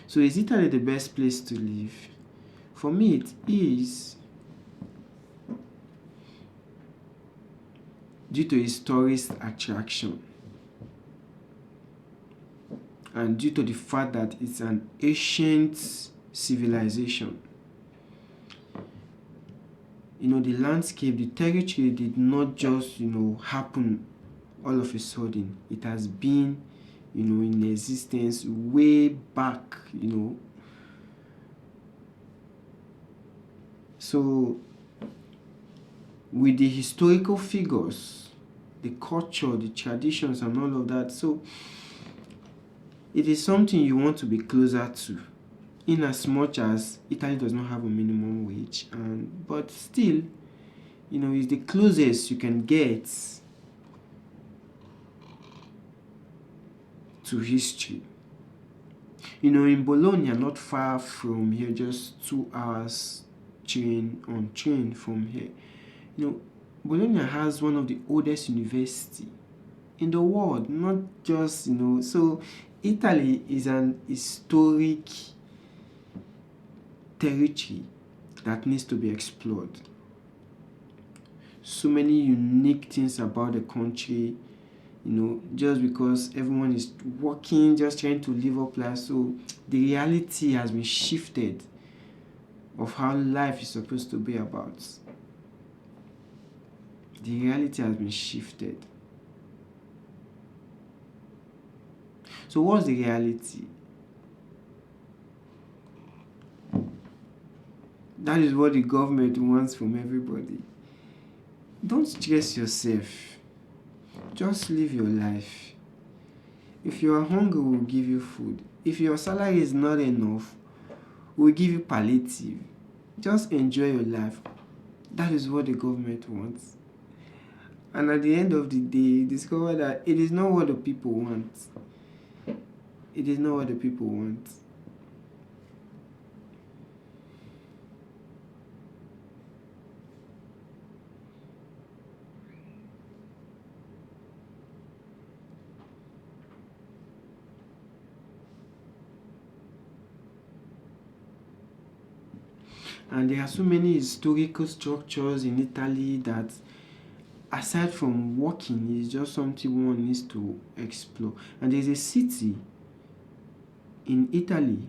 So is Italy the best place to live? For me, it is, due to its tourist attraction and due to the fact that it's an ancient civilization. The landscape, the territory did not just, happen all of a sudden. It has been, in existence way back, So, with the historical figures, the culture, the traditions, and all of that, so it is something you want to be closer to, in as much as Italy does not have a minimum wage, but still, it's the closest you can get to history. In Bologna, not far from here, just 2 hours train from here. Bologna has one of the oldest university in the world, not just, so Italy is an historic territory that needs to be explored. So many unique things about the country, just because everyone is working, just trying to live up life. So the reality has been shifted of how life is supposed to be about. The reality has been shifted. So what's the reality? That is what the government wants from everybody. Don't stress yourself. Just live your life. If you are hungry, we'll give you food. If your salary is not enough, we'll give you palliative. Just enjoy your life. That is what the government wants. And at the end of the day, discover that it is not what the people want. It is not what the people want. And there are so many historical structures in Italy that, aside from walking, is just something one needs to explore. And there's a city in Italy,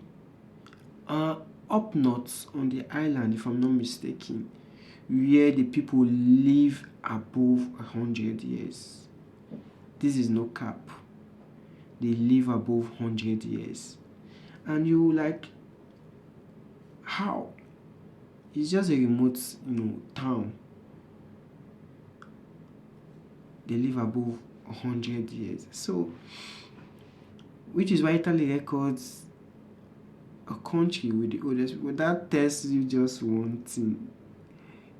up north on the island, if I'm not mistaken, where the people live above 100 years. This is no cap. They live above 100 years. And you like, how? It's just a remote, town. They live above 100 years. So, which is why Italy records a country with the oldest people. That tells you just one thing.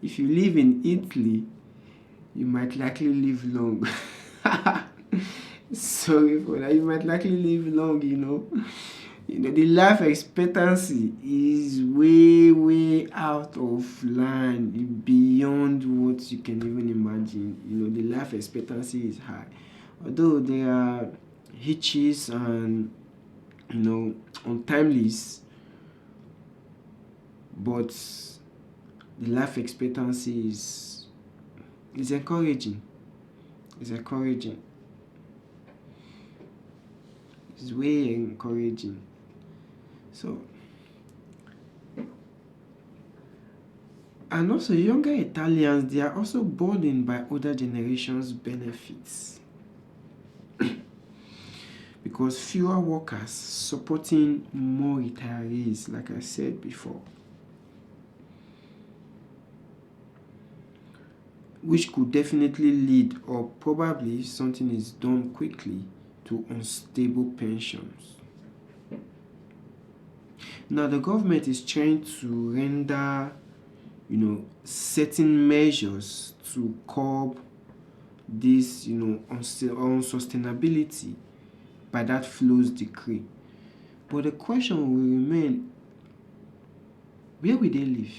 If you live in Italy, you might likely live long. Sorry for that. You might likely live long, the life expectancy is way, way out of line, beyond what you can even imagine. The life expectancy is high. Although there are hitches and, untimelies, but the life expectancy is encouraging. It's encouraging. It's way encouraging. So, and also younger Italians, they are also burdened by older generations' benefits. Because fewer workers supporting more retirees, like I said before. Which could definitely lead, or probably if something is done quickly, to unstable pensions. Now the government is trying to render, certain measures to curb this, unsustainability by that flows decree. But the question will remain, where will they live?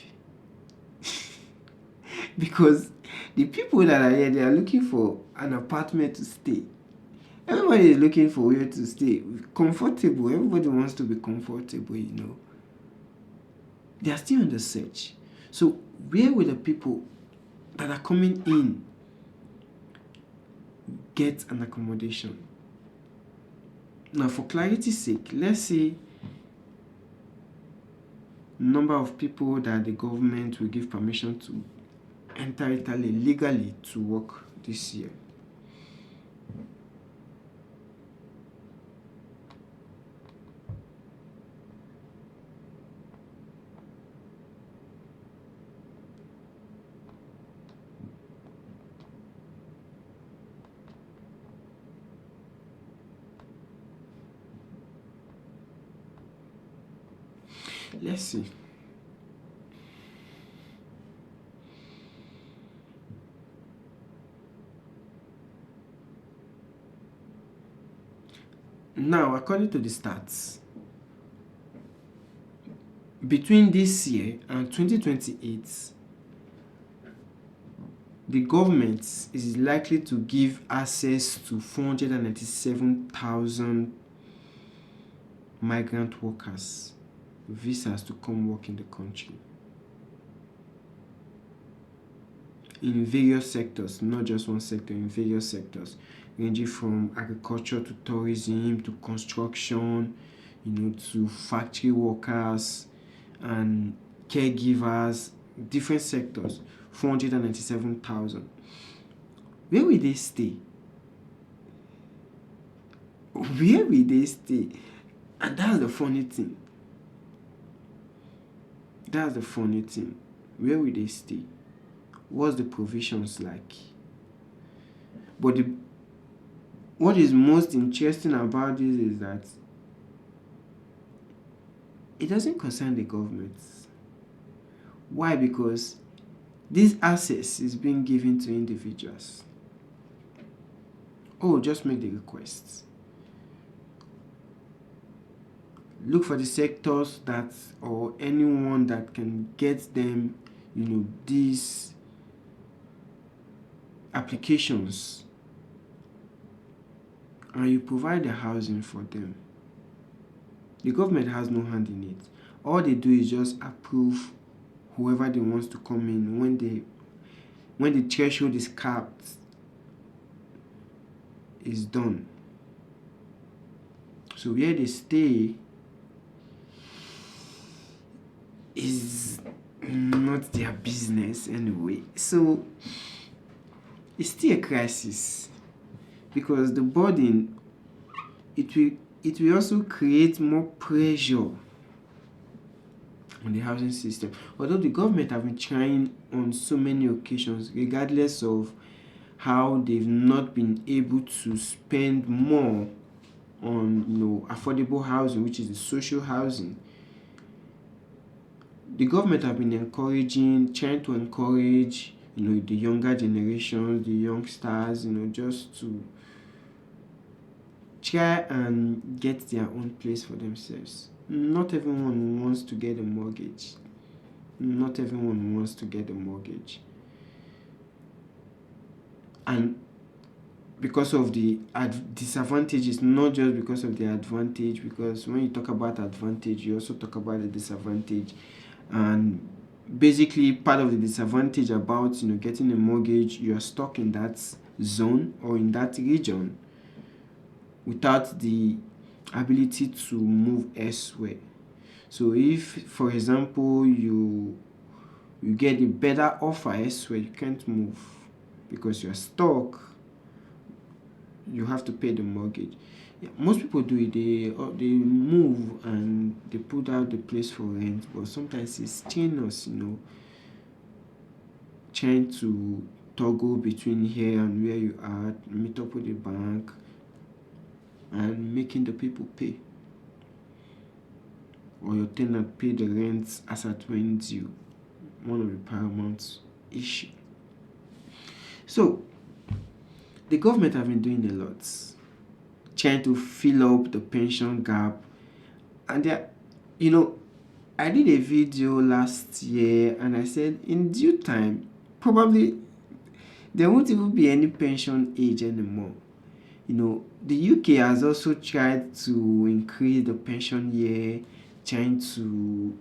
Because the people that are here, they are looking for an apartment to stay. Everybody is looking for where to stay. Comfortable. Everybody wants to be comfortable. They are still on the search. So where will the people that are coming in get an accommodation? Now, for clarity's sake, let's say number of people that the government will give permission to enter Italy legally to work this year. Let's see. Now, according to the stats, between this year and 2028, the government is likely to give access to 497,000 migrant workers visas to come work in the country in various sectors, not just one sector, in various sectors, ranging from agriculture to tourism to construction, to factory workers and caregivers, different sectors. 497,000. Where will they stay? Where will they stay? And that's the funny thing. Where will they stay? What's the provisions like? But what is most interesting about this is that it doesn't concern the government. Why? Because this access is being given to individuals. Oh, just make the requests. Look for the sectors that, or anyone that can get them, these applications, and you provide the housing for them. The government has no hand in it. All they do is just approve whoever they want to come in when the threshold is capped, is done. So where they stay is not their business anyway. So it's still a crisis, because the burden, it will also create more pressure on the housing system. Although the government have been trying on so many occasions, regardless of how they've not been able to spend more on affordable housing, which is the social housing. The government have been trying to encourage the younger generations, the youngsters, just to try and get their own place for themselves. Not everyone wants to get a mortgage. And because of the disadvantages, not just because of the advantage, because when you talk about advantage, you also talk about the disadvantage. And basically, part of the disadvantage about getting a mortgage, you are stuck in that zone or in that region without the ability to move elsewhere. So if, for example, you get a better offer elsewhere, you can't move because you're stuck. You have to pay the mortgage. Yeah, most people do it. They move and they put out the place for rent, but sometimes it's strenuous, trying to toggle between here and where you are, meet up with the bank, and making the people pay, or your tenant pay the rent as at when due. One of the paramount issue. So the government have been doing a lot, trying to fill up the pension gap. And I did a video last year and I said in due time, probably there won't even be any pension age anymore. The UK has also tried to increase the pension year, trying to,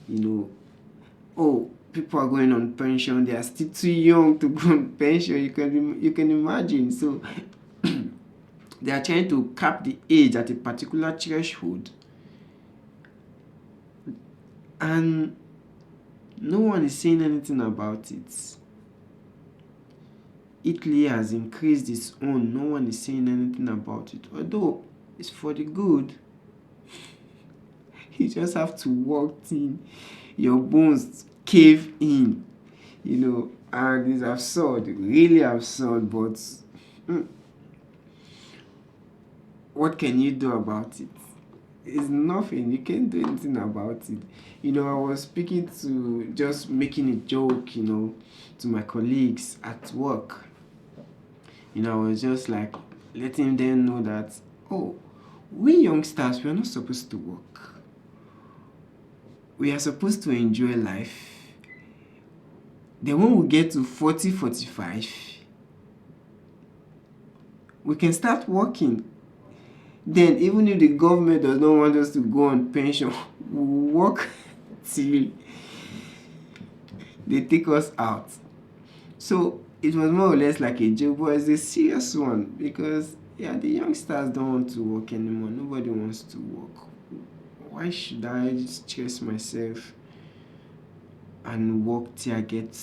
you know, oh, people are going on pension, they are still too young to go on pension. You can imagine. So they are trying to cap the age at a particular threshold, and no one is saying anything about it. Italy has increased its own. No one is saying anything about it. Although it's for the good, you just have to walk in, your bones cave in, and it's absurd, really absurd. But mm, what can you do about it? It's nothing. You can't do anything about it. I was speaking to, just making a joke, to my colleagues at work. I was just like letting them know that, oh, we youngsters, we are not supposed to work. We are supposed to enjoy life. Then when we get to 40, 45, we can start working. Then even if the government does not want us to go on pension, we'll work till they take us out. So it was more or less like a joke, but it's a serious one, because the youngsters don't want to work anymore. Nobody wants to work. Why should I stress myself and work till I get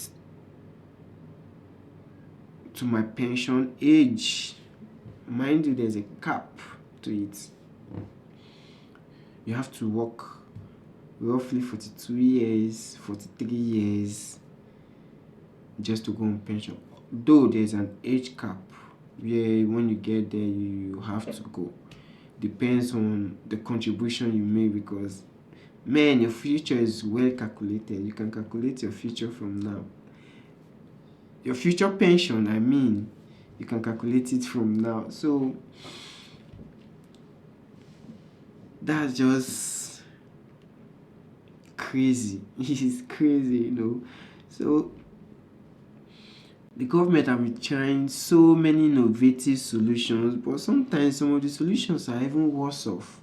to my pension age? Mind you, there's a cap to it. You have to work roughly 42 years, 43 years just to go on pension. Though there's an age cap where when you get there, you have to go. Depends on the contribution you make, because man, your future is well calculated. You can calculate your future from now. Your future pension, I mean, you can calculate it from now. So that's just crazy. It's crazy. So the government have been trying so many innovative solutions, but sometimes some of the solutions are even worse off.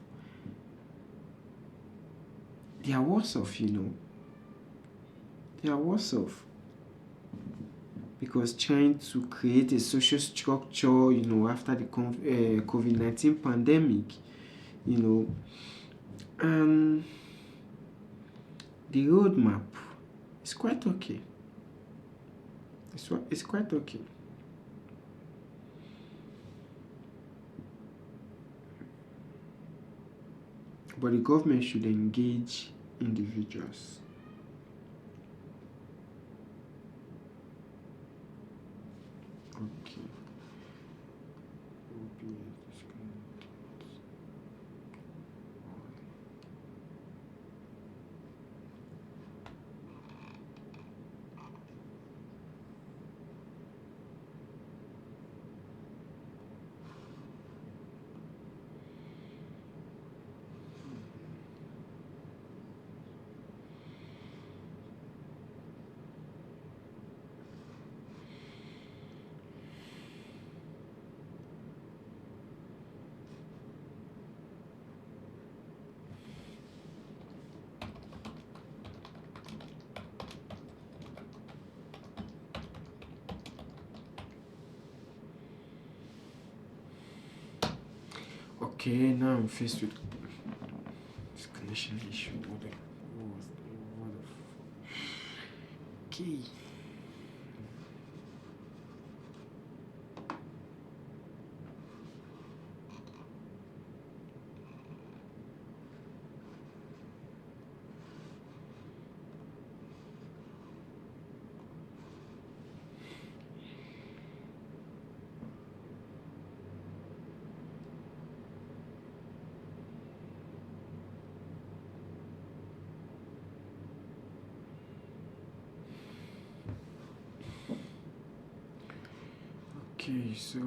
They are worse off. They are worse off. Because trying to create a social structure, after the COVID-19 pandemic, and the roadmap is quite okay. It's quite okay. But the government should engage individuals. Okay. Okay, now I'm faced with this connection issue. Okay. Okay, so